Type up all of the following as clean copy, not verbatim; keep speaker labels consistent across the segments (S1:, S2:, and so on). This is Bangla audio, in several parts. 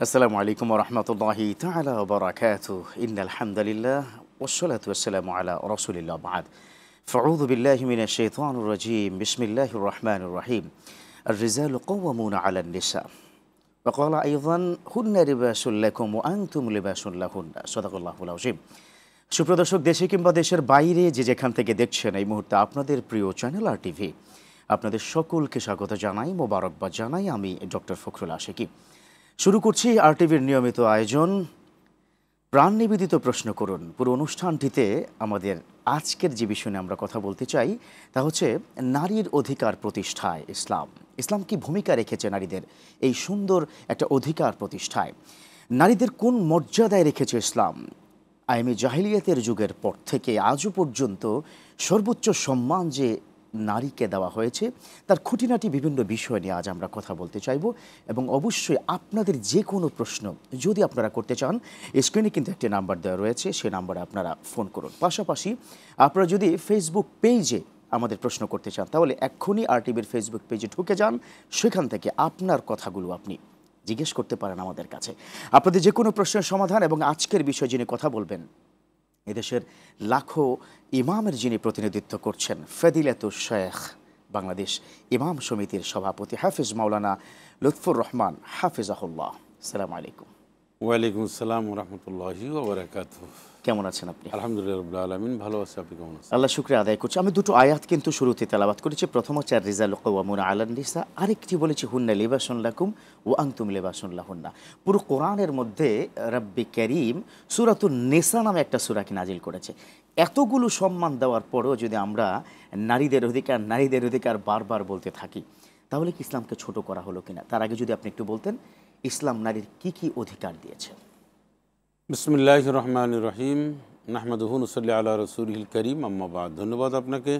S1: আসসালামু আলাইকুম ওয়া রাহমাতুল্লাহি তাআলা ওয়া বারাকাতুহু ইন্নাল হামদালিল্লাহ ওয়াসসালাতু ওয়াসসালামু আলা রাসূলিল্লাহ বা'দ ফাউযু বিল্লাহি মিনাশ শাইতানির রাজীম বিসমিল্লাহির রহমানির রহিম আর-রিজালু কাওয়ামুনা 'আলান নিসা ওয়া ক্বালা আইযান হুন্না লিবাসুল লাকুম ওয়া আনতুম লিবাসুল লাহুন্না সাদাকাল্লাহুল আযীম। সুপ্রিয় দর্শক, দেশে কিংবা দেশের বাইরে যে যেখান থেকে দেখছেন এই মুহূর্তে আপনাদের প্রিয় চ্যানেল আর টিভি, আপনাদের সকলকে স্বাগত জানাই, মোবারকবাদ জানাই। আমি ডক্টর ফখরুল আশিকি। শুরু করছি আর টিভির নিয়মিত আয়োজন প্রাণ নিবেদিত প্রশ্ন করুন। পুরো অনুষ্ঠানটিতে আমাদের আজকের যে বিষয় নিয়ে আমরা কথা বলতে চাই তা হচ্ছে নারীর অধিকার প্রতিষ্ঠায় ইসলাম। ইসলাম কি ভূমিকা রেখেছে নারীদের এই সুন্দর একটা অধিকার প্রতিষ্ঠায়? নারীদের কোন মর্যাদায় রেখেছে ইসলাম? আইমে জাহিলিয়াতের যুগের পর থেকে আজও পর্যন্ত সর্বোচ্চ সম্মান যে নারীকে দেওয়া হয়েছে তার খুঁটিনাটি বিভিন্ন বিষয় নিয়ে আজ আমরা কথা বলতে চাইব। এবং অবশ্যই আপনাদের যে কোনো প্রশ্ন যদি আপনারা করতে চান, স্ক্রিনে কিন্তু একটি নাম্বার দেওয়া রয়েছে, সেই নাম্বারে আপনারা ফোন করুন। পাশাপাশি আপনারা যদি ফেসবুক পেজে আমাদের প্রশ্ন করতে চান তাহলে এক্ষুনি আর টিভির ফেসবুক পেজে ঢুকে যান, সেখান থেকে আপনার কথাগুলো আপনি জিজ্ঞেস করতে পারেন আমাদের কাছে। আপনাদের যে কোনো প্রশ্নের সমাধান এবং আজকের বিষয় যিনি কথা বলবেন, এদেশের লাখো ইমামের যিনি প্রতিনিধিত্ব করছেন, ফজিলাতুশ শেখ বাংলাদেশ ইমাম সমিতির সভাপতি হাফিজ মাওলানা লুৎফুর রহমান হাফিজাহুল্লাহ। আসসালামু আলাইকুম।
S2: ওয়ালাইকুম আসসালাম ওয়া রাহমাতুল্লাহি ওয়া বারাকাতুহু।
S1: কেমন আছেন আপনি?
S2: আলহামদুলিল্লাহ রাব্বিল আলামিন, ভালো আছি। আপনি কেমন আছেন?
S1: আল্লাহ শুকরিয়া আদায় করছি। আমি দুটো আয়াত কিন্তু শুরুতে তেলাওয়াত করেছি। প্রথম হচ্ছে আর-রিজালু কাওয়ামুনা 'আলান নিসা, আরেকটি বলেছি হুন্না লিবাসুন লাকুম ওয়া আনতুম লিবাসুন লাহুন্না। পুরো কোরআনের মধ্যে রব্বে কারীম সূরাতুন নিসা নামে একটা সূরাকে নাজিল করেছে। এতগুলো সম্মান দেওয়ার পরেও যদি আমরা নারীদের অধিকার বারবার বলতে থাকি, তাহলে কি ইসলামকে ছোট করা হলো কিনা? তার আগে যদি আপনি একটু বলতেন ইসলাম নারীর কি কি অধিকার দিয়েছে।
S2: বিসমিল্লাহির রহমানির রহিম, নাহমাদুহু নুসাল্লি আলা রাসূলিল কারীম, আম্মা বা'দ। ধন্যবাদ আপনাকে।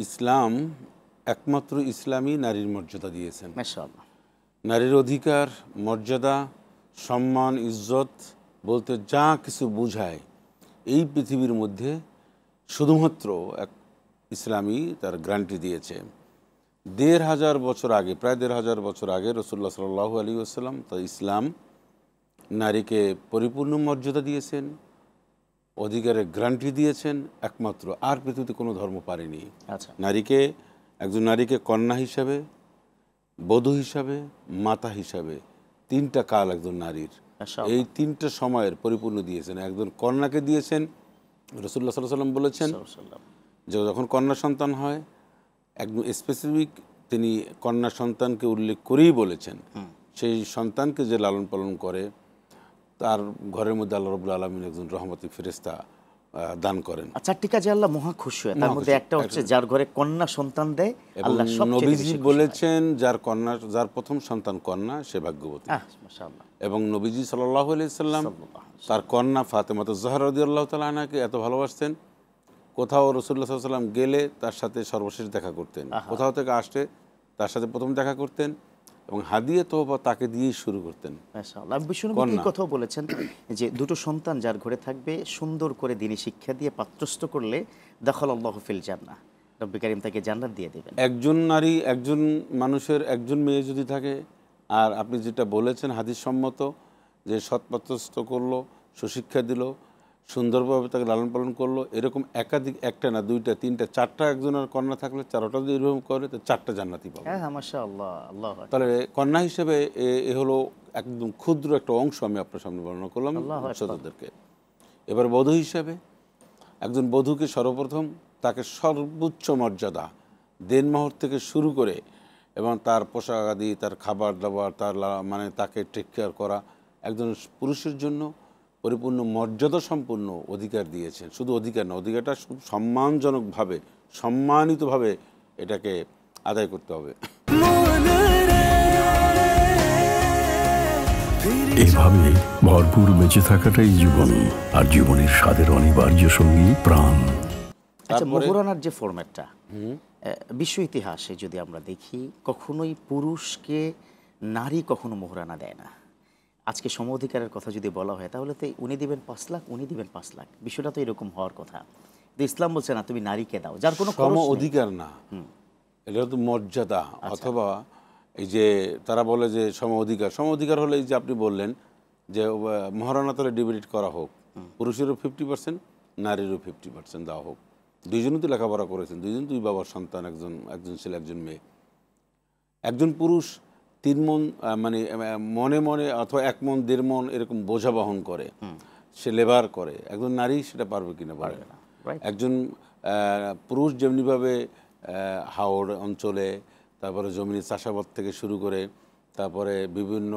S2: ইসলাম একমাত্র ইসলামই নারীর মর্যাদা দিয়েছেন।
S1: মাশাআল্লাহ।
S2: নারীর অধিকার, মর্যাদা, সম্মান, ইজ্জত বলতে যা কিছু বোঝায় এই পৃথিবীর মধ্যে শুধুমাত্র এক ইসলামই তার গ্যারান্টি দিয়েছে। ১৫০০ বছর আগে, প্রায় ১৫০০ বছর আগে রাসূলুল্লাহ সাল্লাল্লাহু আলাইহি ওয়াসাল্লাম তা ইসলাম নারীকে পরিপূর্ণ মর্যাদা দিয়েছেন, অধিকারের গ্যারান্টি দিয়েছেন। একমাত্র আর পৃথিবীতে কোনো ধর্ম পারেনি।
S1: আচ্ছা।
S2: একজন নারীকে কন্যা হিসাবে, বধূ হিসাবে, মাতা হিসাবে তিনটা কাল একজন নারীর, এই তিনটা সময়ের পরিপূর্ণ দিয়েছেন। একজন কন্যাকে দিয়েছেন, রাসূলুল্লাহ সাল্লাল্লাহু আলাইহি ওয়াসাল্লাম বলেছেন যে যখন কন্যা সন্তান হয়, একদম স্পেসিফিক তিনি কন্যা সন্তানকে উল্লেখ করেই বলেছেন, সেই সন্তানকে যে লালন পালন করে তার ঘরের মধ্যে আল্লাহ রাব্বুল আলামিন একজন রহমতি ফেরেশতা দান করেন।
S1: চারটি কাজে আল্লাহ মহা খুশি হয়, তার মধ্যে একটা হচ্ছে যার ঘরে কন্যা সন্তান দেয় আল্লাহ সবচেয়ে বেশি খুশি হয়।
S2: নবীজি বলেছেন যার প্রথম সন্তান কন্যা সে ভাগ্যবতী।
S1: মাশাআল্লাহ।
S2: এবং নবীজি সাল্লাল্লাহু আলাইহি সাল্লাম তার কন্যা ফাতেমাতুজ জাহরা রাদিয়াল্লাহু তাআলা আনহাকে এত ভালোবাসতেন, কোথাও রাসূলুল্লাহ সাল্লাল্লাহু আলাইহি ওয়াসাল্লাম গেলে তার সাথে সর্বশেষ দেখা করতেন, কোথাও থেকে আসলে তার সাথে প্রথম দেখা করতেন এবং হাদিয়া তোহফা তাকে দিয়েই শুরু করতেন।
S1: মাশাআল্লাহ। বিশ্বনবী এই কথাও বলেছেন যে দুটো সন্তান যার ঘরে থাকবে সুন্দর করে দ্বীনি শিক্ষা দিয়ে পাত্রস্থ করলে দাখালাল্লাহু ফিল জান্নাহ, রব্বুল কারীম তাকে জান্নাত দিয়ে দেবেন।
S2: একজন নারী, একজন মানুষের একজন মেয়ে যদি থাকে, আর আপনি যেটা বলেছেন হাদিস সম্মত যে সৎপাত্রস্থ করলো, সুশিক্ষা দিল, সুন্দরভাবে তাকে লালন পালন করলো, এরকম একাধিক, একটা না দুইটা তিনটা চারটা একজনের কন্যা থাকলে চারোটা যদি এরকম করে তো চারটা জান্নাতি পাবে।
S1: হ্যাঁ মাশাআল্লাহ। আল্লাহ।
S2: তাহলে কন্যা হিসেবে এ হলো একদম ক্ষুদ্র একটা অংশ আমি আপনার সামনে বর্ণনা করলাম শ্রোতাদেরকে। এবার বধূ হিসেবে একজন বধূকে সর্বপ্রথম তাকে সর্বোচ্চ মর্যাদা দেনমোহর থেকে শুরু করে এবং তার পোশাক আদি, তার খাবার দাবার, তার মানে তাকে টেক কেয়ার করা একজন পুরুষের জন্য পরিপূর্ণ মর্যাদা সম্পন্ন অধিকার দিয়েছেন। শুধু অধিকার না, অধিকারটা খুব সম্মানজনকভাবে, সম্মানিতভাবে এটাকে আদায় করতে হবে।
S3: এভাবে ভরপুর বেঁচে থাকাটাই জীবন, আর জীবনের স্বাদের অনিবার্য সঙ্গী প্রাণ।
S1: আচ্ছা, মোহরানার যে ফরম্যাটটা, বিশ্ব ইতিহাসে যদি আমরা দেখি কখনোই পুরুষকে নারী কখনো মোহরানা দেয় না। আজকে সম অধিকারের কথা যদি বলা হয় তাহলে তো উনি দিবেন ৫ লাখ, উনি দিবেন ৫ লাখ, বিষয়টা তো এরকম হওয়ার কথা। কিন্তু ইসলাম বলছে না, তুমি নারীকে দাও যার কোনো
S2: সম অধিকার না, এটা তো মর্যাদা। অথবা এই যে তারা বলে যে সম অধিকার হলে এই যে আপনি বললেন যে মহারণা তলে ডিভাইড করা হোক, পুরুষেরও 50%, নারীরও 50% দেওয়া হোক। দুইজনই তো লেখাপড়া করেছেন, দুই বাবার সন্তান, একজন ছেলে একজন মেয়ে। একজন পুরুষ 3 মণ মানে মনে মনে অথবা 1 মণ 1.5 মণ এরকম বোঝা বহন করে, সে লেবার করে, একজন নারী সেটা পারবে কিনা পারে না। একজন পুরুষ যেমনিভাবে হাওড় অঞ্চলে, তারপরে জমিনে চাষাবাদ থেকে শুরু করে, তারপরে বিভিন্ন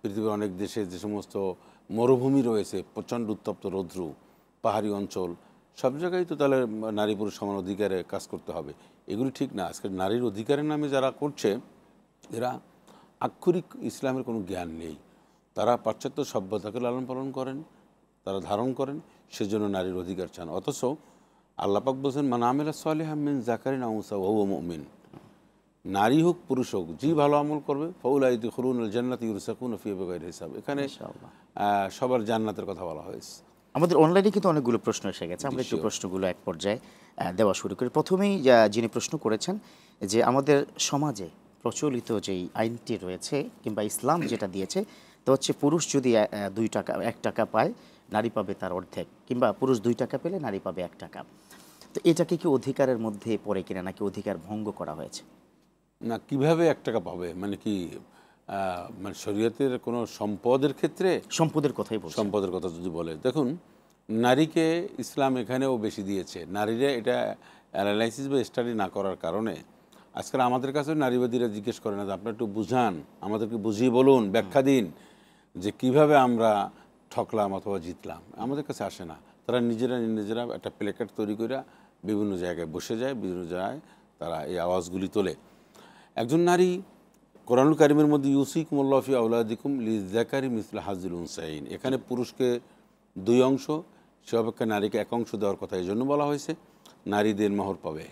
S2: পৃথিবীর অনেক দেশে যে সমস্ত মরুভূমি রয়েছে, প্রচণ্ড উত্তপ্ত রৌদ্র, পাহাড়ি অঞ্চল, সব জায়গায় তো তাহলে নারী পুরুষ সমান অধিকারে কাজ করতে হবে। এগুলি ঠিক না। আজকে নারীর অধিকারের নামে যারা করছে, এরা আক্ষরিক ইসলামের কোনো জ্ঞান নেই। তারা পাশ্চাত্য সভ্যতাকে লালন পালন করেন, তারা ধারণ করেন, সেজন্য নারীর অধিকার চান। অথচ আল্লাহ পাক বলছেন, মান আমিলা সালিহাম মিন যাকারিন আও উনসা ওয়া হুয়া মুমিন, নারী হোক পুরুষ হোক, যে ভালো আমল করবে ফাউলাইকা ইয়াদখুলুনাল জান্নাতা ইউরযাকুনা ফিহা বিগাইরি হিসাব। এখানে সবার জান্নাতের কথা বলা হয়েছে।
S1: আমাদের অনলাইনে কিন্তু অনেকগুলো প্রশ্ন এসে গেছে, আমরা একটু প্রশ্নগুলো এক পর্যায়ে দেওয়া শুরু করি। প্রথমেই যিনি প্রশ্ন করেছেন যে আমাদের সমাজে প্রচলিত যেই আইনটি রয়েছে কিংবা ইসলাম যেটা দিয়েছে, তো হচ্ছে পুরুষ যদি 1 টাকা পায়, নারী পাবে তার অর্ধেক, কিংবা পুরুষ 2 টাকা পেলে নারী পাবে 1 টাকা। তো এটাকে কি অধিকারের মধ্যে পড়ে কিনা, নাকি অধিকার ভঙ্গ করা হয়েছে?
S2: না, কিভাবে 1 টাকা পাবে মানে কি, মানে শরীয়তের কোনো সম্পদের ক্ষেত্রে?
S1: সম্পদের কথাই বলছি।
S2: সম্পদের কথা যদি বলে, দেখুন নারীকে ইসলাম এখানেও বেশি দিয়েছে। নারীরা এটা অ্যানালাইসিস বা স্টাডি না করার কারণে আজকাল আমাদের কাছে নারীবাদীরা জিজ্ঞেস করে না যে আপনি একটু বুঝান, আমাদেরকে বুঝিয়ে বলুন, ব্যাখ্যা দিন যে কিভাবে আমরা ঠকলাম অথবা জিতলাম। আমাদের কাছে আসে না। তারা নিজেরা একটা প্লেকার্ড তৈরি করে বিভিন্ন জায়গায় বসে যায়, বিভিন্ন জায়গায় তারা এই আওয়াজগুলি তোলে। একজন নারী, কোরআনুল কারীমের মধ্যে ইউসিকুমুল্লাহু ফি আওলাদিকুম লিযাকারি মিসলু হাজ্জিল উনসায়াইন, এখানে পুরুষকে 2 অংশ, সে অপেক্ষা নারীকে 1 অংশ দেওয়ার কথা এই জন্য বলা হয়েছে। নারী দেনমোহর পাবে,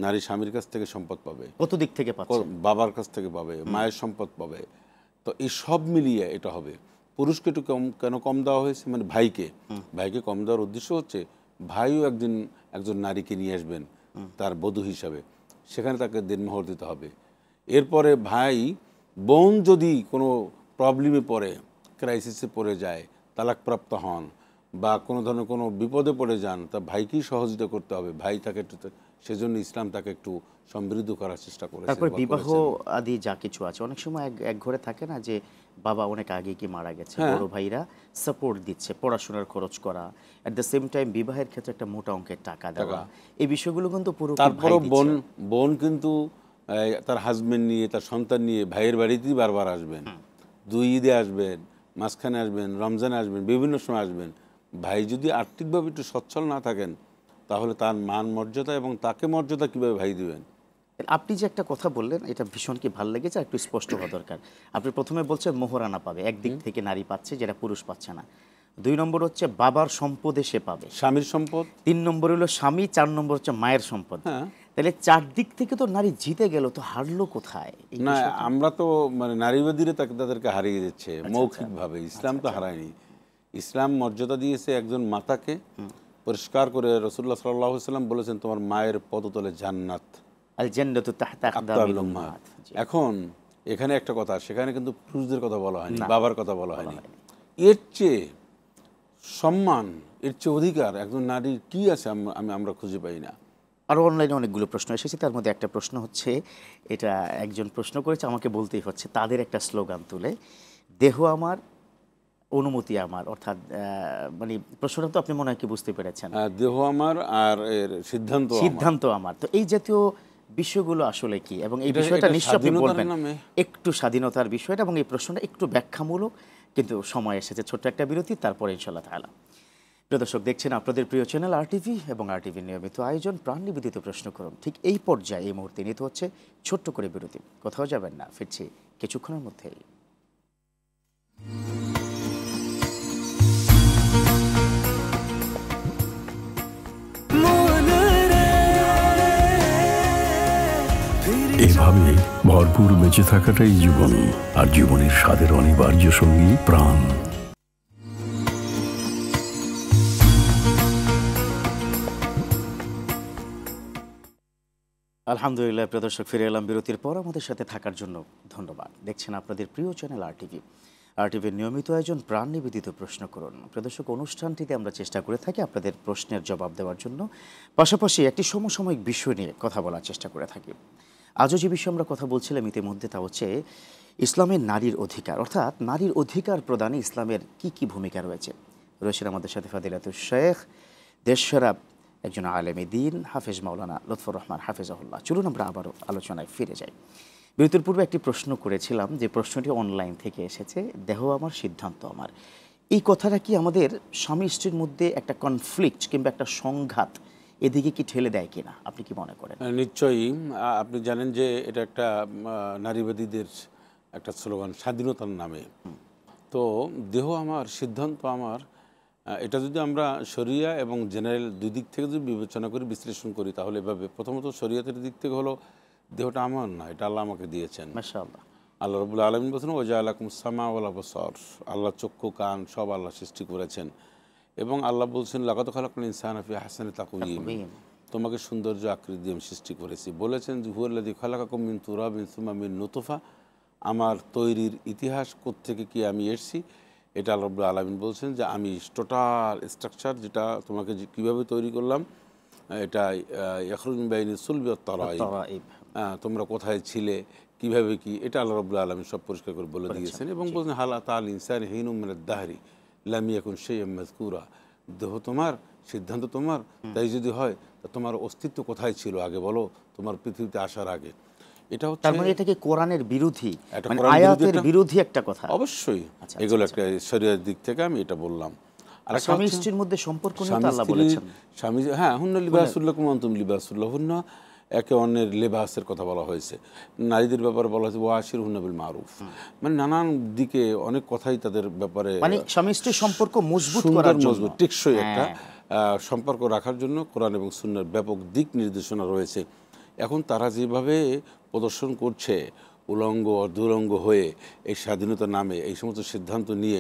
S2: নারী স্বামীর কাছ থেকে সম্পদ পাবে,
S1: কত দিক থেকে পাচ্ছে,
S2: বাবার কাছ থেকে পাবে, মায়ের সম্পদ পাবে। তো এই সব মিলিয়ে এটা হবে। পুরুষকে একটু কেন কম দেওয়া হয়েছে, মানে ভাইকে কম দেওয়ার উদ্দেশ্য হচ্ছে ভাইও একজন নারীকে নিয়ে আসবেন তার বধূ হিসাবে, সেখানে তাকে দেনমোহর দিতে হবে। এরপরে ভাই বোন যদি কোনো প্রবলেমে পড়ে, ক্রাইসিসে পড়ে যায়, তালাকপ্রাপ্ত হন বা কোনো ধরনের কোনো বিপদে পড়ে যান, তা ভাইকেই সহযোগিতা করতে হবে। ভাই তাকে একটু, সেজন্য ইসলাম তাকে একটু সমৃদ্ধ করার চেষ্টা করেছে।
S1: তারপর বিবাহ আদি যা কিছু আছে, অনেক সময় এক ঘরে থাকে না যে বাবা অনেক আগে কি মারা গেছে, বড় ভাইরা সাপোর্ট দিচ্ছে, পড়াশোনার খরচ করা, এট দ্য সেম টাইম বিবাহের ক্ষেত্রে একটা মোটা অঙ্কের টাকা দেওয়া, এই বিষয়গুলো কিন্তু পুরো
S2: তারপরও বোন কিন্তু তার হাজবেন্ড নিয়ে, তার সন্তান নিয়ে ভাইয়ের বাড়িতেই বারবার আসবেন। 2 ঈদে আসবেন, মাঝখানে আসবেন, রমজানে আসবেন, বিভিন্ন সময় আসবেন। ভাই যদি আর্থিকভাবে একটু সচ্ছল না থাকেন, তাহলে তার মান মর্যাদা এবং তাকে মর্যাদা কীভাবে ভাই দিবেন?
S1: আপনি যে একটা কথা বললেন, এটা ভীষণ কি ভালো লেগেছে, একটু স্পষ্ট হওয়া দরকার। আপনি প্রথমে বলছেন মোহরানা পাবে, একদিক থেকে নারী পাচ্ছে যেটা পুরুষ পাচ্ছে না। 2 নম্বর হচ্ছে বাবার সম্পদে সে পাবে,
S2: স্বামীর সম্পদ।
S1: 3 নম্বর হলো স্বামী, 4 নম্বর হচ্ছে মায়ের সম্পদ। তাহলে 4 দিক থেকে তো নারী জিতে গেল, তো হারলো কোথায়?
S2: না, আমরা তো মানে নারীবাদীরা তাদেরকে হারিয়ে দিচ্ছে মৌখিকভাবে। ইসলাম তো হারায়নি। ইসলাম মর্যাদা দিয়েছে একজন মাতাকে, পরিষ্কার করে রাসূলুল্লাহ সাল্লাল্লাহু আলাইহি ওয়াসাল্লাম বলেছেন তোমার মায়ের পদতলে জান্নাত,
S1: আল জান্নাতু তাহতা আকদামিল উম্মাহাত।
S2: এখন এখানে একটা কথা, সেখানে কিন্তু পুরুষদের কথা বলা হয়নি, বাবার কথা বলা হয়নি। এর চেয়ে সম্মান, এর চেয়ে অধিকার একজন নারীর কি আছে আমরা খুঁজে পাই না।
S1: আরও অনলাইনে অনেকগুলো প্রশ্ন এসেছে, তার মধ্যে একটা প্রশ্ন হচ্ছে, এটা একজন প্রশ্ন করেছে, আমাকে বলতেই হচ্ছে, তাদের একটা স্লোগান তুলে, দেহ আমার অনুমতি আমার, অর্থাৎ মানে প্রশ্নটা তো আপনি মনে হয় কি বুঝতে পেরেছেন,
S2: দেহ আমার আর এর সিদ্ধান্ত
S1: আমার। তো এই জাতীয় বিষয়গুলো আসলে কি, এবং এই বিষয়টা নিশ্চয়ই আপনি বলবেন, একটু স্বাধীনতার বিষয়টা, এবং এই প্রশ্নটা একটু ব্যাখ্যামূলক, কিন্তু সময় এসেছে ছোট্ট একটা বিরতি, তারপরে ইনশাআল্লাহ তাআলা। প্রিয় দর্শক, দেখছেন আপনাদের প্রিয় চ্যানেল RTV এবং RTVর নিয়মিত আয়োজন প্রাণ নিবেদিত প্রশ্ন করুন। ঠিক এই পর্যায়ে এই মুহূর্তে নিতে হচ্ছে ছোট্ট করে বিরতি। কোথাও যাবেন না, ফিরছি কিছুক্ষণের মধ্যেই।
S3: এভাবে ভরপুর বেঁচে থাকাটাই জীবন, আর জীবনের স্বাদের অনিবার্য সঙ্গী প্রাণ।
S1: আলহামদুলিল্লাহ, প্রিয় দর্শক, ফিরে এলাম বিরতির পর। আমাদের সাথে থাকার জন্য ধন্যবাদ। দেখছেন আপনাদের প্রিয় চ্যানেল আরটিভির নিয়মিত আয়োজন প্রাণ নিবেদিত প্রশ্ন করুন। প্রিয় দর্শক, অনুষ্ঠানটিতে আমরা চেষ্টা করে থাকি আপনাদের প্রশ্নের জবাব দেওয়ার জন্য, পাশাপাশি একটি সমসাময়িক বিষয় নিয়ে কথা বলার চেষ্টা করে থাকি। আজও যে বিষয়ে আমরা কথা বলছিলাম ইতিমধ্যে, তা হচ্ছে ইসলামের নারীর অধিকার, অর্থাৎ নারীর অধিকার প্রদানে ইসলামের কি কি ভূমিকা রয়েছে। রয়েছেন আমাদের সাথে ফাদিলাতুল শেখ, দেশসেরা একজন আলেমে দ্বীন, হাফেজ মাওলানা লুৎফর রহমান হাফেজাহুল্লাহ। চলুন আমরা আবারও আলোচনায় ফিরে যাই। বিরতির পূর্বে একটি প্রশ্ন করেছিলাম, যে প্রশ্নটি অনলাইন থেকে এসেছে, দেহ আমার সিদ্ধান্ত আমার। এই কথাটা কি আমাদের স্বামী স্ত্রীর মধ্যে একটা কনফ্লিক্ট কিংবা একটা সংঘাত এদিকে কি ঠেলে দেয় কিনা, আপনি কি মনে করেন?
S2: নিশ্চয়ই। আপনি জানেন যে এটা একটা নারীবাদীদের একটা স্লোগান, স্বাধীনতার নামে। তো দেহ আমার সিদ্ধান্ত আমার, এটা যদি আমরা শরিয়া এবং জেনারেল দুই দিক থেকে যদি বিবেচনা করি, বিশ্লেষণ করি, তাহলে এভাবে প্রথমত শরিয়াতের দিক থেকে হলো দেহটা আমার না, এটা আল্লাহ আমাকে দিয়েছেন।
S1: মাশাআল্লাহ।
S2: আল্লাহ রাব্বুল আলামিন বলেছেন ওয়াজআলাকুম সামা ওয়াল আবসার, আল্লাহ চক্ষু কান সব আল্লাহ সৃষ্টি করেছেন। এবং আল্লাহ বলছেন লাকাদ খালাকনাল ইনসানা ফি আহসানি তাকওয়িম, তোমাকে সৌন্দর্য আকৃতি দিয়ে আমি সৃষ্টি করেছি। বলেছেন যে হুয়াল্লাযী খালাকাকুম মিন তুরাবিন সুম্মা মিন নুতফা, আমার তৈরির ইতিহাস কোত্থেকে কি আমি এসেছি, এটা আল্লাহ রাব্বুল আলামিন বলছেন যে আমি টোটাল স্ট্রাকচার যেটা তোমাকে কীভাবে তৈরি করলাম, এটা ইয়াখরুজু মিন বাইনি সুলবি ওয়াত তারাইব, তোমরা কোথায় ছিলে, কিভাবে কি, এটা আল্লাহ রাব্বুল আলামিন সব পরিষ্কার করে বলে দিয়েছেন। এবং বলছেন হাল আতাল ইনসানি হিনুম মিনাদ দাহরি লাম ইয়াকুন শাইআম মাযকুরা, দেহ তোমার সিদ্ধান্ত তোমার, তাই যদি হয় তা তোমার অস্তিত্ব কোথায় ছিল আগে বলো, তোমার পৃথিবীতে আসার আগে। এটা হচ্ছে,
S1: তার মানে এটা কি কোরআনের বিরোধী, মানে আয়াতের বিরোধী একটা কথা?
S2: অবশ্যই। এগুলো একটা শরীয়তের দিক থেকে আমি এটা বললাম।
S1: আর স্বামী স্ত্রীর মধ্যে সম্পর্ক নিয়ে তো আল্লাহ বলেছেন,
S2: স্বামী, হ্যাঁ, হুন্না লিবাসুল লাকুম ওয়া আনতুম লিবাসুল লাহুন্না, একে অন্যের লেবাসের কথা বলা হয়েছে। নারীদের ব্যাপারে বলা হয়েছে ওয়াশিরহুন্না বিল মারুফ, মানে নানান দিকে অনেক কথাই তাদের ব্যাপারে,
S1: মানে স্বামী স্ত্রীর সম্পর্ক মজবুত
S2: সুন্দর,
S1: করার জন্য,
S2: মজবুত, টেকসই একটা সম্পর্ক রাখার জন্য কোরআন এবং সুন্নাহর ব্যাপক দিক নির্দেশনা রয়েছে। এখন তারা যেভাবে প্রদর্শন করছে উলঙ্গ অর্ধুলঙ্গ হয়ে এই স্বাধীনতার নামে এই সমস্ত সিদ্ধান্ত নিয়ে,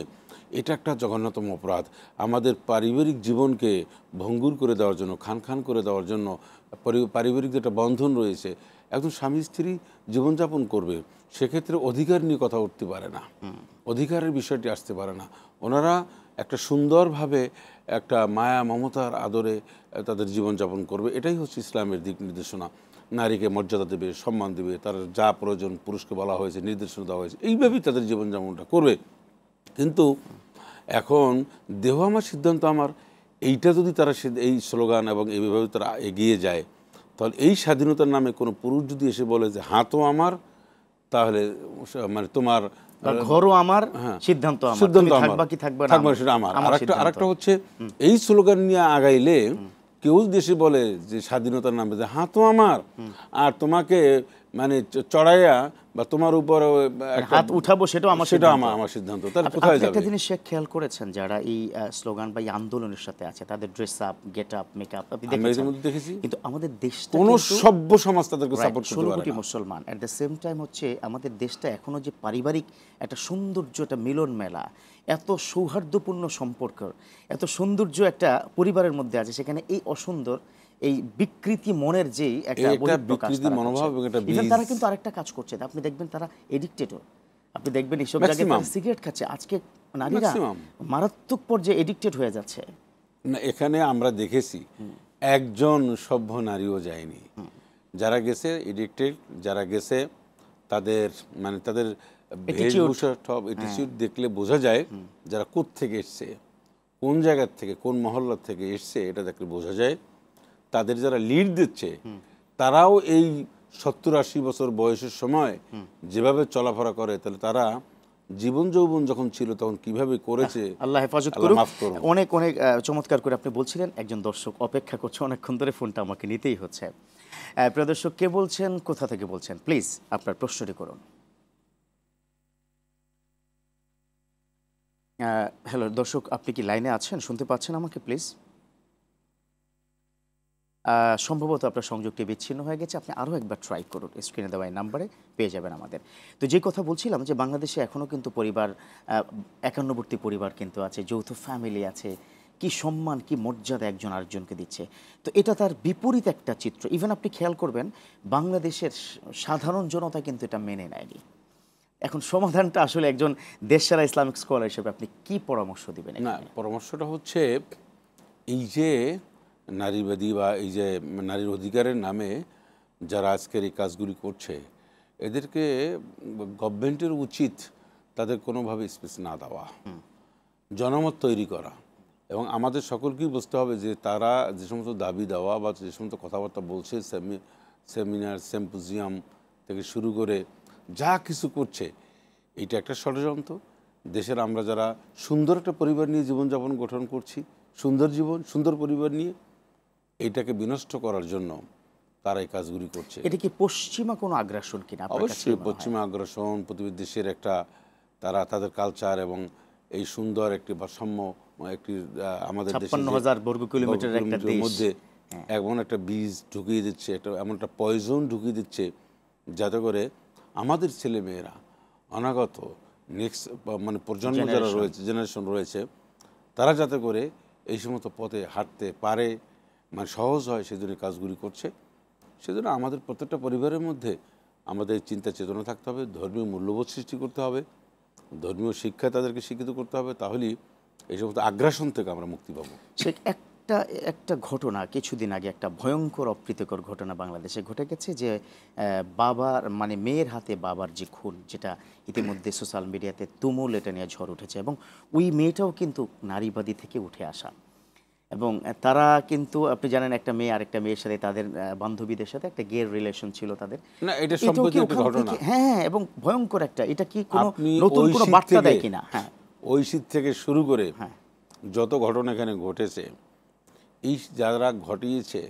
S2: এটা একটা জঘন্যতম অপরাধ। আমাদের পারিবারিক জীবনকে ভঙ্গুর করে দেওয়ার জন্য, খান খান করে দেওয়ার জন্য, পারিবারিক যেটা বন্ধন রয়েছে, একজন স্বামী স্ত্রী জীবনযাপন করবে, সেক্ষেত্রে অধিকার নিয়ে কথা উঠতে পারে না, অধিকারের বিষয়টি আসতে পারে না। ওনারা একটা সুন্দরভাবে একটা মায়া মমতার আদরে তাদের জীবনযাপন করবে, এটাই হচ্ছে ইসলামের দিক নির্দেশনা। নারীকে মর্যাদা দেবে, সম্মান দেবে, তার যা প্রয়োজন পুরুষকে বলা হয়েছে, নির্দেশনা দেওয়া হয়েছে, এইভাবেই তাদের জীবনযাপনটা করবে। কিন্তু এখন দেহ আমার সিদ্ধান্ত আমার, এইটা যদি তারা এই স্লোগান এবং এইভাবে তারা এগিয়ে যায়, তাহলে এই স্বাধীনতার নামে কোনো পুরুষ যদি এসে বলে যে হাতও আমার, তাহলে মানে তোমার
S1: ঘরও আমার, সিদ্ধান্ত আমার,
S2: সিদ্ধান্ত আমার,
S1: থাকবা কি থাকবা না
S2: সেটা আমার। আরেকটা হচ্ছে এই স্লোগান নিয়ে আগাইলে কেউ দেশে বলে যে স্বাধীনতার নামে যে হাতও আমার, আর তোমাকে মানে চড়াইয়া বা তোমার উপর
S1: হাত উঠাবো সেটাও আমার,
S2: সেটা আমার সিদ্ধান্ত, তাহলে কোথায় যাবে?
S1: একটা জিনিস শেখ খেয়াল করেছেন, যারা এই স্লোগান বা এই আন্দোলনের সাথে আছে, তাদের dress up, get up, makeup আপনি
S2: দেখেছি,
S1: কিন্তু আমাদের দেশটা
S2: কোন সভ্য সমাজ তাদেরকে সাপোর্ট করতে পারে না। 16 কোটি
S1: মুসলমান, এট দ্য সেম টাইম হচ্ছে আমাদের দেশটা এখনো যে পারিবারিক একটা সৌন্দর্য, একটা মিলন মেলা, এত সৌহার্দ্যপূর্ণ সম্পর্ক, এত সৌন্দর্য একটা পরিবারের মধ্যে আছে, সেখানে এই অসুন্দর, এই বিকৃতি মনের যে একটা
S2: বিকৃতি মনোভাব,
S1: তারা কিন্তু আরেকটা কাজ করছে, আপনি দেখবেন তারা এডিক্টেডও, আপনি দেখবেন এইসব জায়গায় সিগারেট খাচ্ছে, আজকে নারীরা মারাত্মক পর্যায়ে এডিক্টেড হয়ে যাচ্ছে।
S2: না, এখানে আমরা দেখেছি একজন সভ্য নারীও যায়নি, যারা গেছে এডিক্টেড, যারা গেছে তাদের মানে তাদের বেশভূষা সব অ্যাটিটিউড দেখলে বোঝা যায় যারা কোত্থেকে এসছে, কোন জায়গার থেকে, কোন মহল্লা থেকে এসছে, এটা দেখলে বোঝা যায়। তাদের যারা লিড দিচ্ছে তারাও এই 70-80 বছর বয়সের সময় যেভাবে চলাফেরা করে, তাহলে তারা জীবন যৌবন যখন ছিল তখন কিভাবে করেছে,
S1: আল্লাহ হেফাজত করুক। অনেক অনেক চমৎকার করে আপনি বলছিলেন। একজন দর্শক অপেক্ষা করছে অনেকক্ষণ ধরে, ফোনটা আমাকে নিতেই হচ্ছে। প্রিয় দর্শক, কে বলছেন, কোথা থেকে বলছেন, প্লিজ আপনার প্রশ্নটি করুন। হ্যালো দর্শক, আপনি কি লাইনে আছেন, শুনতে পাচ্ছেন আমাকে? প্লিজ, সম্ভবত আপনার সংযোগটি বিচ্ছিন্ন হয়ে গেছে, আপনি আরও একবার ট্রাই করুন, স্ক্রিনে দেওয়া এই নাম্বারে পেয়ে যাবেন আমাদের। তো যে কথা বলছিলাম, যে বাংলাদেশে এখনও কিন্তু পরিবার, একান্নবর্তী পরিবার কিন্তু আছে, যৌথ ফ্যামিলি আছে, কি সম্মান কি মর্যাদা একজন আরেকজনকে দিচ্ছে। তো এটা তার বিপরীত একটা চিত্র। ইভেন আপনি খেয়াল করবেন বাংলাদেশের সাধারণ জনতা কিন্তু এটা মেনে নেয়নি। এখন সমাধানটা আসলে একজন দেশসেরা ইসলামিক স্কলার হিসেবে আপনি কি পরামর্শ দিবেন?
S2: না, পরামর্শটা হচ্ছে এই যে নারীবাদী বা এই যে নারীর অধিকারের নামে যারা আজকের এই কাজগুলি করছে, এদেরকে গভর্নমেন্টের উচিত তাদের কোনোভাবে স্পেস না দেওয়া, জনমত তৈরি করা, এবং আমাদের সকলকেই বুঝতে হবে যে তারা যে সমস্ত দাবি দেওয়া বা যে সমস্ত কথাবার্তা বলছে, সেমিনার সিম্পোজিয়াম থেকে শুরু করে যা কিছু করছে, এইটা একটা ষড়যন্ত্র। দেশের আমরা যারা সুন্দর একটা পরিবার নিয়ে জীবনযাপন গঠন করছি, সুন্দর জীবন সুন্দর পরিবার নিয়ে, এইটাকে বিনষ্ট করার জন্য তারা এই কাজগুলি করছে।
S1: এটা কি পশ্চিমা কোনো আগ্রাসন কিনা?
S2: অবশ্যই পশ্চিমা আগ্রাসন, প্রতিবেশী দেশের একটা তারা তাদের কালচার এবং এই সুন্দর একটি ভারসাম্য, একটি আমাদের
S1: 56,000 বর্গ কিলোমিটারের একটা দেশ
S2: মধ্যে এমন একটা বীজ ঢুকিয়ে দিচ্ছে, এমন একটা পয়জন ঢুকিয়ে দিচ্ছে যাতে করে আমাদের ছেলে মেয়েরা অনাগত নেক্সট মানে প্রজন্ম যারা রয়েছে, জেনারেশন রয়েছে, তারা যাতে করে এই সমস্ত পথে হাঁটতে পারে, মানে সহজ হয়, সেজন্য কাজগুলি করছে। সেজন্য আমাদের প্রত্যেকটা পরিবারের মধ্যে আমাদের চিন্তা চেতনা থাকতে হবে, ধর্মীয় মূল্যবোধ সৃষ্টি করতে হবে, ধর্মীয় শিক্ষা তাদেরকে শিক্ষিত করতে হবে, তাহলেই এই সমস্ত আগ্রাসন থেকে আমরা মুক্তি পাবো।
S1: সে একটা ঘটনা কিছুদিন আগে, একটা ভয়ঙ্কর অপ্রীতিকর ঘটনা বাংলাদেশে ঘটে গেছে, যে বাবার মানে মেয়ের হাতে বাবার যে খুন, যেটা ইতিমধ্যে সোশ্যাল মিডিয়াতে তুমুল এটা নিয়ে ঝড় উঠেছে, এবং ওই মেয়েটাও কিন্তু নারীবাদী থেকে উঠে আসা, এবং তারা কিন্তু আপনি জানেন একটা মেয়ে আরেকটা মেয়ের সাথে, তাদের বান্ধবীদের সাথে একটা গে রিলেশন ছিল তাদের।
S2: না, এটা সম্পত্তি একটা ঘটনা।
S1: হ্যাঁ, এবং ভয়ঙ্কর একটা, এটা কি কোনো নতুন কোনো বার্তা দেয় কিনা? হ্যাঁ,
S2: ঐশীর থেকে শুরু করে যত ঘটনা এখানে ঘটেছে, এই যারা ঘটিয়েছে,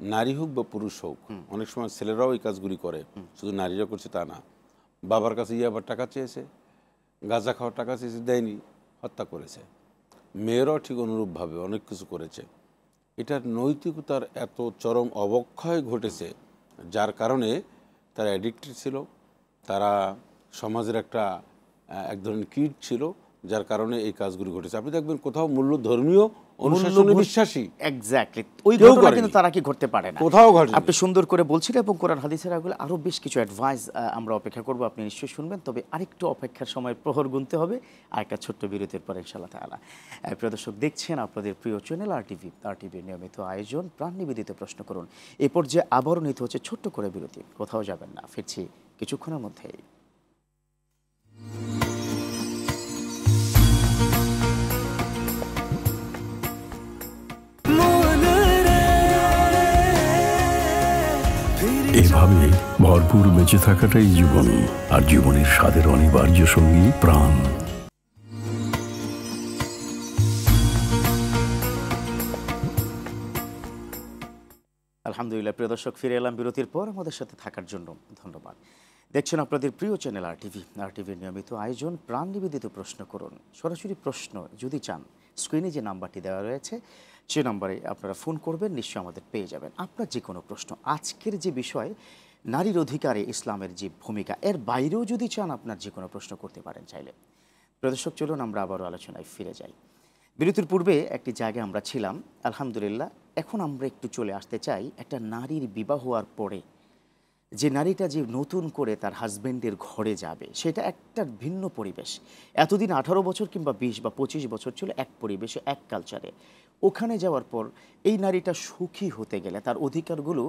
S2: নারী হোক বা পুরুষ হোক, অনেক সময় ছেলেরাও এই কাজগুলি করে, শুধু নারীরা করছে তা না। বাবার কাছে আবার টাকা চেয়েছে, গাঁজা খাওয়ার টাকা চেয়েছে, দেয়নি, হত্যা করেছে। মেয়েরাও ঠিক অনুরূপভাবে অনেক কিছু করেছে। এটার নৈতিকতার এত চরম অবক্ষয় ঘটেছে, যার কারণে তারা অ্যাডিক্টেড ছিল, তারা সমাজের এক ধরনের কীট ছিল, যার কারণে এই কাজগুলি ঘটেছে। আপনি দেখবেন কোথাও মূল্য ধর্মীয় অনুশাসনে বিশ্বাসী,
S1: এক্স্যাক্টলি ওই ঘটনা কিন্তু তারা কি ঘটতে পারে না,
S2: কোথাও ঘটে।
S1: আপনি সুন্দর করে বলছিলেন, এবং কোরআন হাদিসের আগুলো আরও বেশ কিছু অ্যাডভাইস আমরা অপেক্ষা করব, আপনি নিশ্চয়ই শুনবেন। তবে আরেকটু অপেক্ষার সময় প্রহর গুনতে হবে, আর একটা ছোট্ট বিরতির পর ইনশাআল্লাহ তাআলা। প্রিয় দর্শক, দেখছেন আপনাদের প্রিয় চ্যানেল আরটিভির নিয়মিত আয়োজন প্রাণ নিবেদিত প্রশ্ন করুন। এ পর্যায়ে আবারও নিতে হচ্ছে ছোট্ট করে বিরতি, কোথাও যাবেন না, ফিরছি কিছুক্ষণের মধ্যেই।
S3: এভাবে ভরপুর বেঁচে থাকাটাই জীবন, আর জীবনের স্বাদের অনিবার্য সঙ্গী প্রাণ।
S1: আলহামদুলিল্লাহ, প্রিয় দর্শক, ফিরে এলাম বিরতির পর। আমাদের সাথে থাকার জন্য ধন্যবাদ। দেখছেন আপনাদের প্রিয় চ্যানেল আরটিভির নিয়মিত আয়োজন প্রাণ নিবেদিত প্রশ্ন করুন। সরাসরি প্রশ্ন যদি চান, স্ক্রিনে যে নাম্বারটি দেওয়া রয়েছে সে নাম্বারে আপনারা ফোন করবেন, নিশ্চয়ই আমাদের পেয়ে যাবেন আপনার যে কোনো প্রশ্ন। আজকের যে বিষয় নারীর অধিকারে ইসলামের যে ভূমিকা, এর বাইরেও যদি চান আপনার যে কোনো প্রশ্ন করতে পারেন চাইলে। প্রিয় দর্শক, চলুন আমরা আবারও আলোচনায় ফিরে যাই। বিরতির পূর্বে একটি জায়গায় আমরা ছিলাম, আলহামদুলিল্লাহ। এখন আমরা একটু চলে আসতে চাই একটা নারীর বিবাহ হওয়ার পরে যে নারীটা যে নতুন করে তার হাজব্যান্ডের ঘরে যাবে, সেটা একটা ভিন্ন পরিবেশ। এতদিন 18 বছর কিংবা 20 বা 25 বছর ছিল এক পরিবেশে, এক কালচারে। ওখানে যাওয়ার পর এই নারীটা সুখী হতে গেলে, তার অধিকারগুলো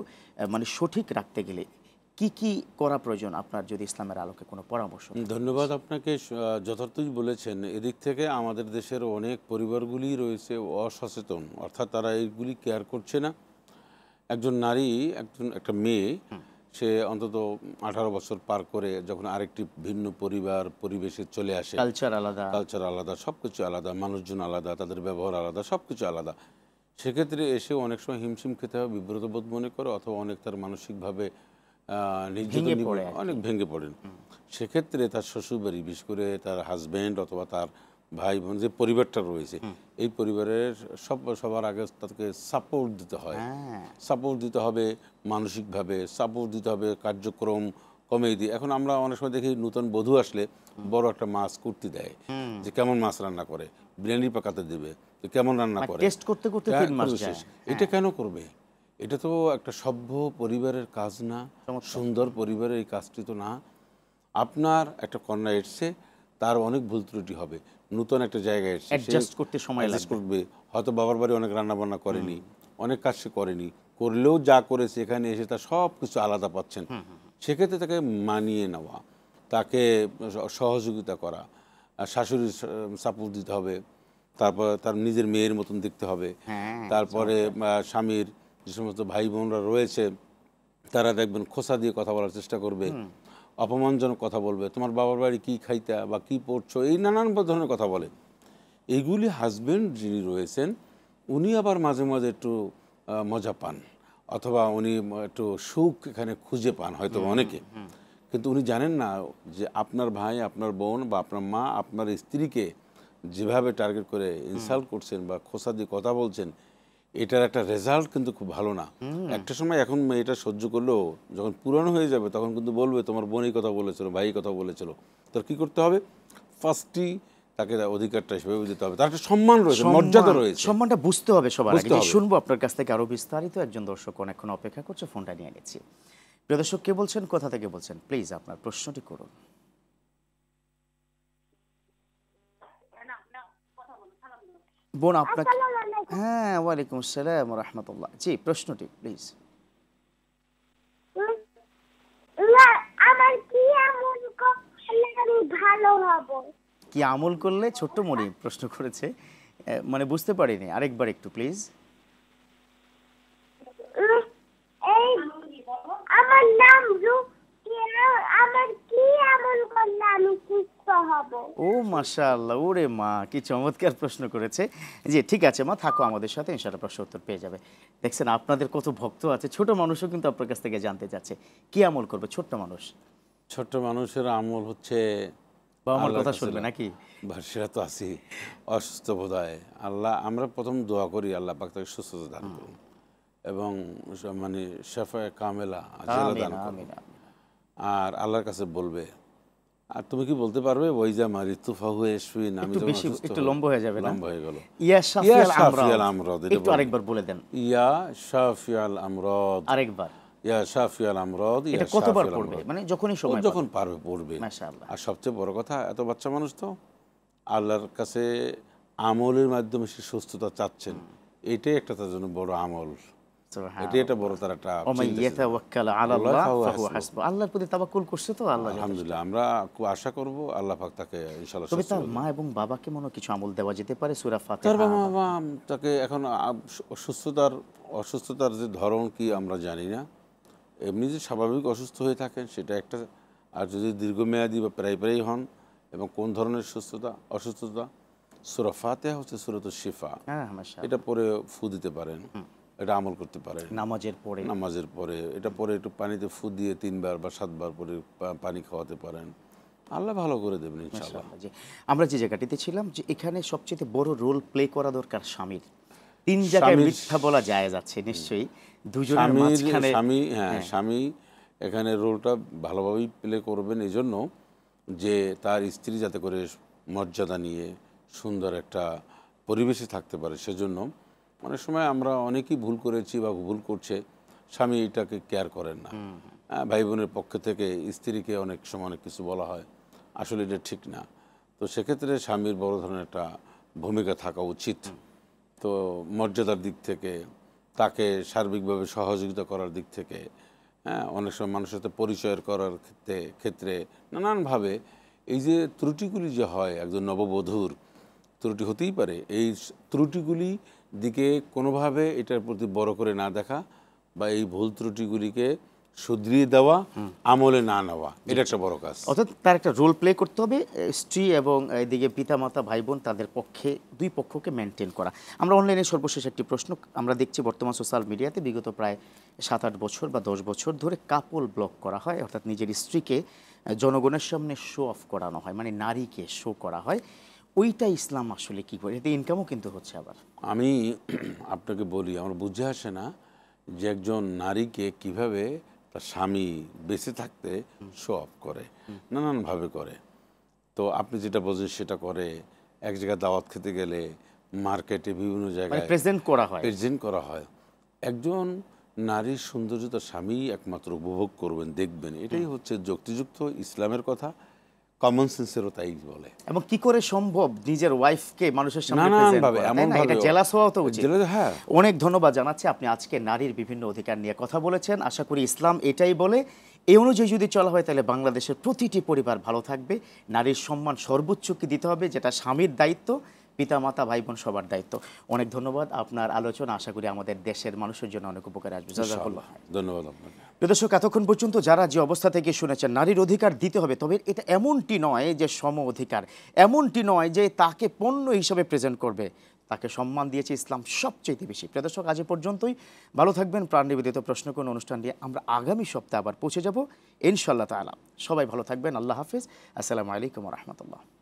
S1: মানে সঠিক রাখতে গেলে কি কি করা প্রয়োজন, আপনার যদি ইসলামের আলোকে কোনো পরামর্শ?
S2: ধন্যবাদ আপনাকে, যথার্থই বলেছেন। এদিক থেকে আমাদের দেশের অনেক পরিবারগুলি রয়েছে অসচেতন, অর্থাৎ তারা এইগুলি কেয়ার করছে না। একজন নারী, একটা মেয়ে, সে অন্তত 18 বছর পার করে যখন আরেকটি ভিন্ন পরিবেশে চলে আসে,
S1: কালচার আলাদা,
S2: সব কিছু আলাদা, মানুষজন আলাদা, তাদের ব্যবহার আলাদা, সব কিছু আলাদা। সেক্ষেত্রে এসে অনেক সময় হিমশিম খেতে হবে, বিব্রতবোধ মনে করে, অথবা অনেক তার মানসিকভাবে অনেক ভেঙে পড়েন। সেক্ষেত্রে তার শ্বশুরবাড়ি, বিশেষ করে তার হাজব্যান্ড অথবা তার ভাই বোন যে পরিবারটা রয়েছে, এই পরিবারের সবার আগে তাকে সাপোর্ট দিতে হবে, মানসিকভাবে সাপোর্ট দিতে হবে, কার্যক্রম কমিয়ে দিয়ে। এখন আমরা অনেক সময় দেখি নতুন বধূ আসলে বড় একটা মাছ কুর্তি দেয়, যে কেমন মাছ রান্না করে, বিরিয়ানি পাকাতে দেবে, তো কেমন রান্না করে
S1: টেস্ট করতে করতে 3 মাস যায়।
S2: এটা কেন করবে? এটা তো একটা সভ্য পরিবারের কাজ না, সুন্দর পরিবারের এই কাজটি তো না। আপনার একটা কন্যা এসছে, তার অনেক ভুল ত্রুটি হবে, নতুন একটা জায়গায় এসছে,
S1: অ্যাডজাস্ট করতে সময়
S2: অ্যাডজাস্ট
S1: লাগবে।
S2: করবে, হয়তো বাবার বাড়ি অনেক রান্না বান্না করেনি, অনেক কাজ সে করেনি, করলেও যা করেছে এখানে এসে তার সব কিছু আলাদা পাচ্ছেন। সেক্ষেত্রে তাকে মানিয়ে নেওয়া, তাকে সহযোগিতা করা, আর শাশুড়ির সাপোর্ট দিতে হবে, তারপর তার নিজের মেয়ের মতন দেখতে হবে। তারপরে স্বামীর যে সমস্ত ভাই বোনরা রয়েছে তারা দেখবেন খোসা দিয়ে কথা বলার চেষ্টা করবে, অপমানজনক কথা বলবে, তোমার বাবার বাড়ি কী খাইতা বা কী পড়ছো, এই নানান ধরনের কথা বলে। এইগুলি হাজবেন্ড যিনি রয়েছেন উনি আবার মাঝে মাঝে একটু মজা পান, অথবা উনি একটু সুখ এখানে খুঁজে পান হয়তো অনেকে, কিন্তু উনি জানেন না যে আপনার ভাই, আপনার বোন বা আপনার মা আপনার স্ত্রীকে যেভাবে টার্গেট করে ইনসাল্ট করছেন বা খোসা দিয়ে কথা বলছেন, এটার একটা রেজাল্ট কিন্তু খুব ভালো না। একটা সময় এখন এটা সহ্য করলেও যখন পুরানো হয়ে যাবে তখন কিন্তু বলবে তোমার বোনই কথা বলেছিল, ভাই কথা বলেছিল। তোর কী করতে হবে? ফার্স্টই তাকে অধিকারটা হিসেবে দিতে হবে, তার একটা সম্মান রয়েছে, মর্যাদা রয়েছে,
S1: সম্মানটা বুঝতে হবে সবার আগে। শুনবো আপনার কাছ থেকে আরো বিস্তারিত। একজন দর্শক অনেকক্ষণ অপেক্ষা করছে, ফোনটা নিয়ে নিচ্ছি। প্রিয় দর্শক, কে বলছেন, কোথা থেকে বলছেন? প্লিজ আপনার প্রশ্নটি করুন। বোন আপনাকে, হ্যাঁ, ওয়ালাইকুম আসসালাম রাহমাতুল্লাহ। জি, প্রশ্নটি প্লিজ।
S4: আমার কি আমল করলে আমি ভালো হব?
S1: কি আমল করলে, ছোট্ট মনি প্রশ্ন করেছে, মানে বুঝতে পারিনি, আরেকবার একটু প্লিজ।
S4: এই আমার নাম রুকিয়া, আমার কি আমল করলে আমি সুস্থ হব?
S1: ও মাশাআল্লাহ, ওরে মা, কি চমৎকার প্রশ্ন করেছে। জি, ঠিক আছে মা, থাকো আমাদের সাথে, ইনশাআল্লাহ প্রশ্ন উত্তর পেয়ে যাবে। দেখছেন আপনাদের কত ভক্ত আছে, ছোট মানুষও কিন্তু আপনার কাছ থেকে জানতে চাচ্ছে কি আমল করবে ছোট্ট মানুষ।
S2: ছোট্ট মানুষের আমল হচ্ছে
S1: বাবা মার কথা শুনবে নাকি?
S2: সেটা তো আছি, অসুস্থ বোধহয়, আল্লাহ আমরা প্রথম দোয়া করি আল্লাহ পাক তাকে সুস্থতা দান করুন এবং মানে শাফায়ে কামেলা আজলা দান করুন। আর আল্লাহর কাছে বলবে, আর তুমি কি বলতে পারবে ওইজা মারি তুফাহু এশফিন, আমি
S1: একটু বেশি, একটু লম্বা হয়ে যাবে না?
S2: লম্বা হয়ে গেল।
S1: ইয়া
S2: শাফিয়াল আমরাদ,
S1: একটু আরেকবার বলে দেন।
S2: ইয়া শাফিয়াল আমরাদ,
S1: আরেকবার।
S2: ইয়া শাফিয়াল আমরাদ,
S1: এটা কতবার পড়বে? মানে যখনই সময়
S2: যখন পারবে পড়বে।
S1: মাশাআল্লাহ।
S2: আর সবচেয়ে বড় কথা, এত বাচ্চা মানুষ তো আল্লাহর কাছে আমলের মাধ্যমে সে সুস্থতা চাচ্ছেন, এটাই একটা তার জন্য বড় আমল, এটাই একটা বড় তার একটা।
S1: আল্লাহর প্রতি তাওয়াক্কুল করছে তো আল্লাহ।
S2: আলহামদুলিল্লাহ, আমরা খুব আশা করব আল্লাহ পাক তাকে ইনশাআল্লাহ।
S1: তবে তার মা এবং বাবাকে মনে কিছু আমল দেওয়া যেতে পারে, সূরা ফাতিহা।
S2: তার বাবা তাকে এখন অসুস্থতার যে ধরন কি আমরা জানি না, এমনি যে স্বাভাবিক অসুস্থ হয়ে থাকেন সেটা একটা, আর যদি দীর্ঘমেয়াদী বা প্রায় হন এবং কোন ধরনের অসুস্থতা, সূরা ফাতিহা হচ্ছে সূরাতুশ শিফা, এটা পরে ফু দিতে পারেন, এটা আমল করতে পারেন নামাজের পরে এটা পরে একটু পানিতে ফু দিয়ে 3 বার বা 7 বার পরে পানি খাওয়াতে পারেন, আল্লাহ ভালো করে দেবেন ইনশাআল্লাহ।
S1: আমরা যে জায়গাটিতে ছিলাম, যে এখানে সবচেয়ে বড় রোল প্লে করা দরকার স্বামীর। 3 জায়গায় মিথ্যা বলা যায় যাচ্ছে নিশ্চয়ই, দুজনের মাঝখানে
S2: স্বামী এখানে রোলটা ভালোভাবেই প্লে করবেন, এই জন্য যে তার স্ত্রী যাতে করে মর্যাদা নিয়ে সুন্দর একটা পরিবেশে থাকতে পারে। সেজন্য অনেক সময় আমরা অনেকেই ভুল করেছি বা ভুল করছে, স্বামী এটাকে কেয়ার করেন না। ভাই বোনের পক্ষ থেকে স্ত্রীকে অনেক সময় অনেক কিছু বলা হয়, আসলে এটা ঠিক না। তো সেক্ষেত্রে স্বামীর বড় ধরনের একটা ভূমিকা থাকা উচিত। তো মর্যাদার দিক থেকে, তাকে সার্বিকভাবে সহযোগিতা করার দিক থেকে, অনেক সময় মানুষের সাথে পরিচয় করার ক্ষেত্রে নানানভাবে এই যে ত্রুটিগুলি যে হয়, একজন নববধূর ত্রুটি হতেই পারে, এই ত্রুটিগুলি দিকে কোনোভাবে এটার প্রতি বড় করে না দেখা বা এই ভুল ত্রুটিগুলিকে শুধরিয়ে দেওয়া, আমলে না নেওয়া, এটা একটা বড় কাজ।
S1: অর্থাৎ তার একটা রোল প্লে করতে হবে, স্ত্রী এবং এদিকে পিতামাতা, ভাই বোন, তাদের পক্ষে, দুই পক্ষকে মেনটেন করা। আমরা অনলাইনে সর্বশেষ একটি প্রশ্ন আমরা দেখছি, বর্তমান সোশ্যাল মিডিয়াতে বিগত প্রায় 7-8 বছর বা 10 বছর ধরে কাপল ব্লক করা হয়, অর্থাৎ নিজের স্ত্রীকে জনগণের সামনে শো অফ করানো হয়, মানে নারীকে শো করা হয়। ওইটা ইসলাম আসলে কি করে? এতে ইনকামও কিন্তু হচ্ছে। আবার
S2: আমি আপনাকে বলি, আমার বুঝে আসে না যে একজন নারীকে কিভাবে তার স্বামী বেঁচে থাকতে শো অফ করে, নানানভাবে করে। তো আপনি যেটা বোঝেন সেটা করে, এক জায়গায় দাওয়াত খেতে গেলে, মার্কেটে, বিভিন্ন
S1: মানে
S2: জায়গায়
S1: প্রেজেন্ট করা হয়।
S2: প্রেজেন্ট করা হয়। একজন নারীর সৌন্দর্য তার স্বামী একমাত্র উপভোগ করবেন, দেখবেন। এটাই হচ্ছে যুক্তিযুক্ত ইসলামের কথা, কমন সেন্সেরও তাই বলে।
S1: এবং কি করে সম্ভব নিজের ওয়াইফকে মানুষের সামনে
S2: নানান
S1: প্রেজেন্ট
S2: ভাবে,
S1: করা,
S2: এমন
S1: তাই না? এটা
S2: ভাবে
S1: জেলাস হওয়া তো উচিত।
S2: হ্যাঁ।
S1: অনেক ধন্যবাদ জানাচ্ছি, আপনি আজকে নারীর বিভিন্ন অধিকার নিয়ে কথা বলেছেন। আশা করি ইসলাম এটাই বলে, এই অনুযায়ী যদি চলা হয় তাহলে বাংলাদেশের প্রতিটি পরিবার ভালো থাকবে। নারীর সম্মান সর্বোচ্চকে দিতে হবে, যেটা স্বামীর দায়িত্ব, পিতা মাতা ভাই বোন সবার দায়িত্ব। অনেক ধন্যবাদ। আপনার আলোচনা আশা করি আমাদের দেশের মানুষের জন্য অনেক উপকারে আসবে। জাযাকাল্লাহ।
S2: ধন্যবাদ আপনাকে।
S1: প্রিয় দর্শক, এতক্ষণ পর্যন্ত যারা যে অবস্থা থেকে শুনেছেন, নারীর অধিকার দিতে হবে, তবে এটা এমনটি নয় যে সম অধিকার, এমনটি নয় যে তাকে পণ্য হিসেবে প্রেজেন্ট করবে। তাকে সম্মান দিয়েছে ইসলাম সবচেয়ে বেশি। প্রিয় দর্শক, আজ এ পর্যন্তই। ভালো থাকবেন। প্রাণ নিবেদিত প্রশ্ন কোন অনুষ্ঠান নিয়ে আমরা আগামী সপ্তাহে আবার পৌঁছে যাব ইনশাআল্লাহ তাআলা। সবাই ভালো থাকবেন। আল্লাহ হাফেজ। আসসালামু আলাইকুম ওয়া রাহমাতুল্লাহ।